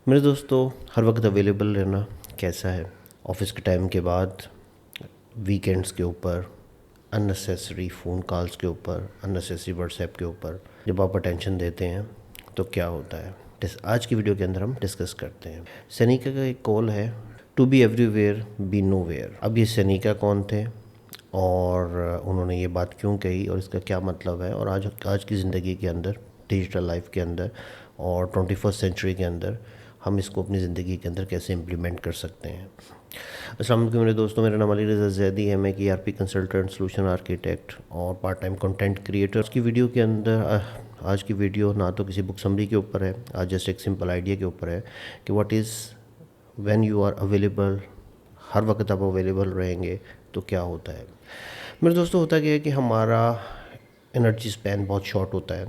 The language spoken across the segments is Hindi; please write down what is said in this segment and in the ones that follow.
मेरे दोस्तों, हर वक्त अवेलेबल रहना कैसा है? ऑफिस के टाइम के बाद, वीकेंड्स के ऊपर, अननेसेसरी फ़ोन कॉल्स के ऊपर, अननेसेसरी व्हाट्सएप के ऊपर जब आप अटेंशन देते हैं तो क्या होता है? आज की वीडियो के अंदर हम डिस्कस करते हैं। सैनिका का एक कॉल है, to be everywhere be nowhere. अब ये सैनिका कौन थे और उन्होंने ये बात क्यों कही और इसका क्या मतलब है, और आज की ज़िंदगी के अंदर, डिजिटल लाइफ के अंदर और 21st सेंचुरी के अंदर हम इसको अपनी ज़िंदगी के अंदर कैसे इम्प्लीमेंट कर सकते हैं। अस्सलाम वालेकुम मेरे दोस्तों, मेरा नाम अली रज़ा ज़ैदी है। मैं एक ERP कंसल्टेंट, सोल्यूशन आर्किटेक्ट और पार्ट टाइम कंटेंट क्रिएटर। आज की वीडियो के अंदर आज की वीडियो ना तो किसी बुक समरी के ऊपर है, आज जस्ट एक सिंपल आइडिया के ऊपर है कि what is when you are available. हर वक्त आप अवेलेबल रहेंगे तो क्या होता है? मेरे दोस्तों, होता क्या है कि हमारा एनर्जी स्पैन बहुत शॉर्ट होता है,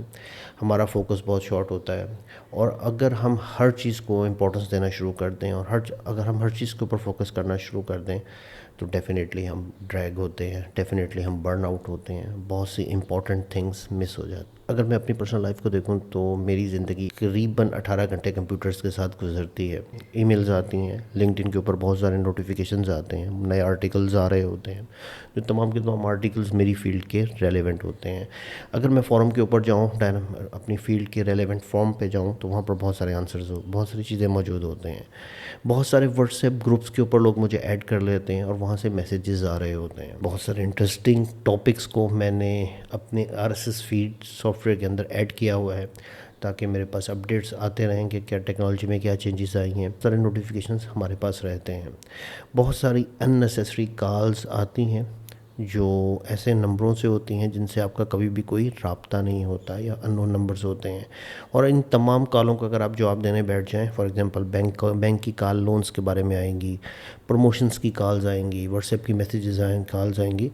हमारा फोकस बहुत शॉर्ट होता है, और अगर हम हर चीज़ को इम्पोर्टेंस देना शुरू कर दें और अगर हम हर चीज़ के ऊपर फोकस करना शुरू कर दें तो डेफ़िनेटली हम ड्रैग होते हैं, डेफ़िनेटली हम बर्न आउट होते हैं, बहुत सी इंपॉर्टेंट थिंग्स मिस हो जाती। अगर मैं अपनी पर्सनल लाइफ को देखूं तो मेरी ज़िंदगी करीबन 18 घंटे कंप्यूटर्स के साथ गुजरती है। ईमेल्स आती हैं, लिंक्डइन के ऊपर बहुत सारे नोटिफिकेशंस आते हैं, नए आर्टिकल्स आ रहे होते हैं, जो तमाम के तमाम आर्टिकल्स मेरी फील्ड के रेलेवेंट होते हैं। अगर मैं फॉरम के ऊपर जाऊँ, अपनी फील्ड के रेलेवेंट फॉर्म पे जाऊँ, तो वहाँ पर बहुत सारे आंसर्स बहुत सारी चीज़ें मौजूद होते हैं। बहुत सारे व्हाट्सएप ग्रुप्स के ऊपर लोग मुझे ऐड कर लेते हैं और वहाँ से मैसेजेस आ रहे होते हैं। बहुत सारे इंटरेस्टिंग टॉपिक्स को मैंने अपने RSS फीड सॉफ्टवेयर के अंदर ऐड किया हुआ है ताकि मेरे पास अपडेट्स आते रहें कि क्या टेक्नोलॉजी में क्या चेंजेस आई हैं। सारे नोटिफिकेशंस हमारे पास रहते हैं। बहुत सारी अननेसेसरी कॉल्स आती हैं जो ऐसे नंबरों से होती हैं जिनसे आपका कभी भी कोई राब्ता नहीं होता या अननोन नंबर्स होते हैं, और इन तमाम कॉलों का अगर आप जवाब देने बैठ जाएं, फॉर एग्जांपल बैंक की कॉल लोन्स के बारे में आएंगी, प्रमोशंस की कॉल्स आएंगी, व्हाट्सएप की मैसेजेस कॉल्स आएंगी,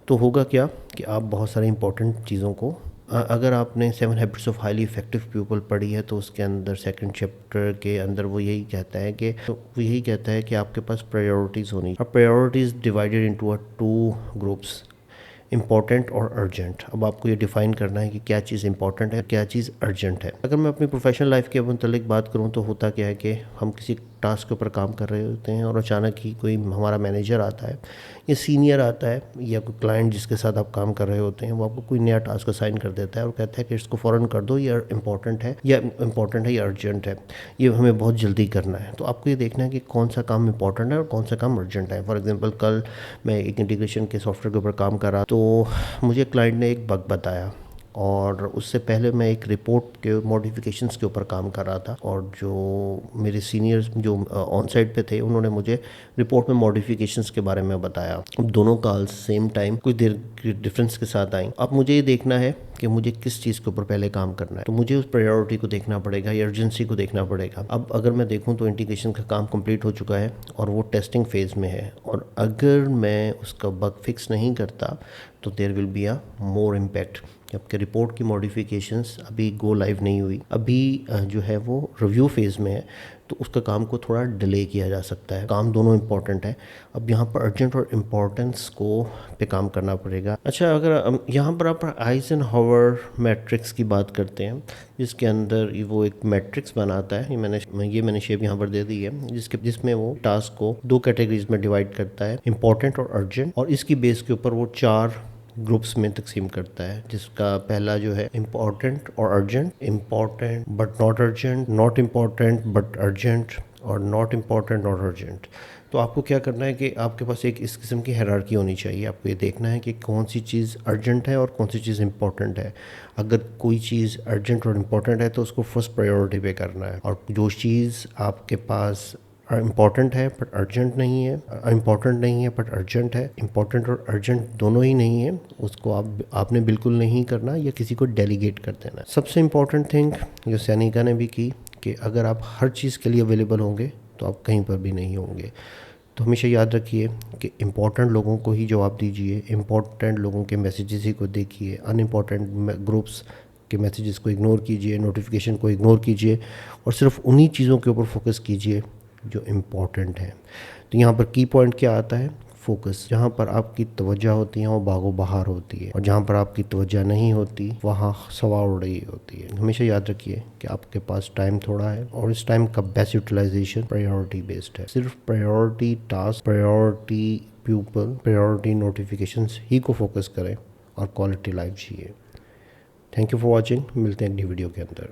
तो होगा क्या कि आप बहुत सारी इंपॉर्टेंट चीज़ों को अगर आपने 7 habits of highly effective people पढ़ी है तो उसके अंदर सेकंड चैप्टर के अंदर वो यही कहता है कि आपके पास प्रायोरिटीज़ होनी। और priorities divided into 2 groups, important और अर्जेंट। अब आपको ये डिफ़ाइन करना है कि क्या चीज़ इंपॉर्टेंट है, क्या चीज़ अर्जेंट है। अगर मैं अपनी प्रोफेशनल लाइफ के मुतालिक बात करूँ तो होता क्या है कि हम किसी टास्क के ऊपर काम कर रहे होते हैं और अचानक ही कोई हमारा मैनेजर आता है या सीनियर आता है या कोई क्लाइंट जिसके साथ आप काम कर रहे होते हैं, वो आपको कोई नया टास्क असाइन कर देता है और कहता है कि इसको फ़ौरन कर दो, ये इम्पॉर्टेंट है या अर्जेंट है, ये हमें बहुत जल्दी करना है। तो आपको ये देखना है कि कौन सा काम इंपॉर्टेंट है और कौन सा काम अर्जेंट है। फॉर एग्जांपल, कल मैं एक इंटीग्रेशन के सॉफ्टवेयर के ऊपर काम कर रहा, तो मुझे क्लाइंट ने एक बग बताया और उससे पहले मैं एक रिपोर्ट के मॉडिफिकेशंस के ऊपर काम कर रहा था, और जो मेरे सीनियर्स जो ऑन साइड पे थे उन्होंने मुझे रिपोर्ट में मॉडिफिकेशंस के बारे में बताया। दोनों कॉल्स सेम टाइम कुछ देर के डिफरेंस के साथ आई। अब मुझे ये देखना है कि मुझे किस चीज़ के ऊपर पहले काम करना है, तो मुझे उस प्रायोरिटी को देखना पड़ेगा या अर्जेंसी को देखना पड़ेगा। अब अगर मैं देखूं तो इंटीग्रेशन का काम कंप्लीट हो चुका है और वो टेस्टिंग फेज़ में है, और अगर मैं उसका बग फिक्स नहीं करता तो there will be a more impact. आपके रिपोर्ट की मॉडिफिकेशंस अभी गो लाइव नहीं हुई, अभी जो है वो रिव्यू फेज़ में है, तो उसका काम को थोड़ा डिले किया जा सकता है। काम दोनों इंपॉर्टेंट है। अब यहाँ पर अर्जेंट और इम्पॉर्टेंस को पे काम करना पड़ेगा। अच्छा, अगर यहाँ पर आप आइजनहावर मैट्रिक्स की बात करते हैं, जिसके अंदर वो एक मैट्रिक्स बनाता है, ये मैंने शेप यहाँ पर दे दी है, जिसमें वो टास्क को 2 कैटेगरीज में डिवाइड करता है, इंपॉर्टेंट और अर्जेंट, और इसकी बेस के ऊपर वो 4 ग्रुप्स में तकसीम करता है, जिसका पहला जो है इम्पॉर्टेंट और urgent, important but not urgent, not important but urgent, और नॉट इम्पॉर्टेंट नॉट अर्जेंट। तो आपको क्या करना है कि आपके पास एक इस किस्म की हायरार्की होनी चाहिए। आपको ये देखना है कि कौन सी चीज़ अर्जेंट है और कौन सी चीज़ इंपॉर्टेंट है। अगर कोई चीज़ अर्जेंट और इम्पॉर्टेंट है तो उसको फर्स्ट प्रायोरिटी पे करना है, और जो चीज़ आपके पास इम्पॉर्टेंट है बट अर्जेंट नहीं है, इम्पॉर्टेंट नहीं है बट अर्जेंट है, इम्पॉर्टेंट और अर्जेंट दोनों ही नहीं है, उसको आपने बिल्कुल नहीं करना या किसी को डेलीगेट कर देना। सबसे इम्पॉर्टेंट थिंग जो सैनिका ने भी की कि अगर आप हर चीज़ के लिए अवेलेबल होंगे तो आप कहीं पर भी नहीं होंगे। तो हमेशा याद रखिए कि इम्पॉर्टेंट लोगों को ही जवाब दीजिए, इम्पॉर्टेंट लोगों के मैसेजेस ही को देखिए, अनइम्पॉर्टेंट ग्रुप्स के मैसेजेस को इग्नोर कीजिए, नोटिफिकेशन को इग्नोर कीजिए, और सिर्फ उन्हीं चीज़ों के ऊपर फोकस कीजिए जो इम्पॉर्टेंट है। तो यहाँ पर की पॉइंट क्या आता है? फोकस। जहाँ पर आपकी तवज्जो होती है वो बागो बहार होती है, और जहाँ पर आपकी तवज्जो नहीं होती वहाँ सवा उड़ रही होती है। हमेशा याद रखिए कि आपके पास टाइम थोड़ा है और इस टाइम का बेस्ट यूटिलाइजेशन प्रायोरिटी बेस्ड है। सिर्फ priority task, priority people, priority notifications ही को फोकस करें और क्वालिटी लाइफ जिए। Thank you for watching. मिलते हैं अगली वीडियो के अंदर।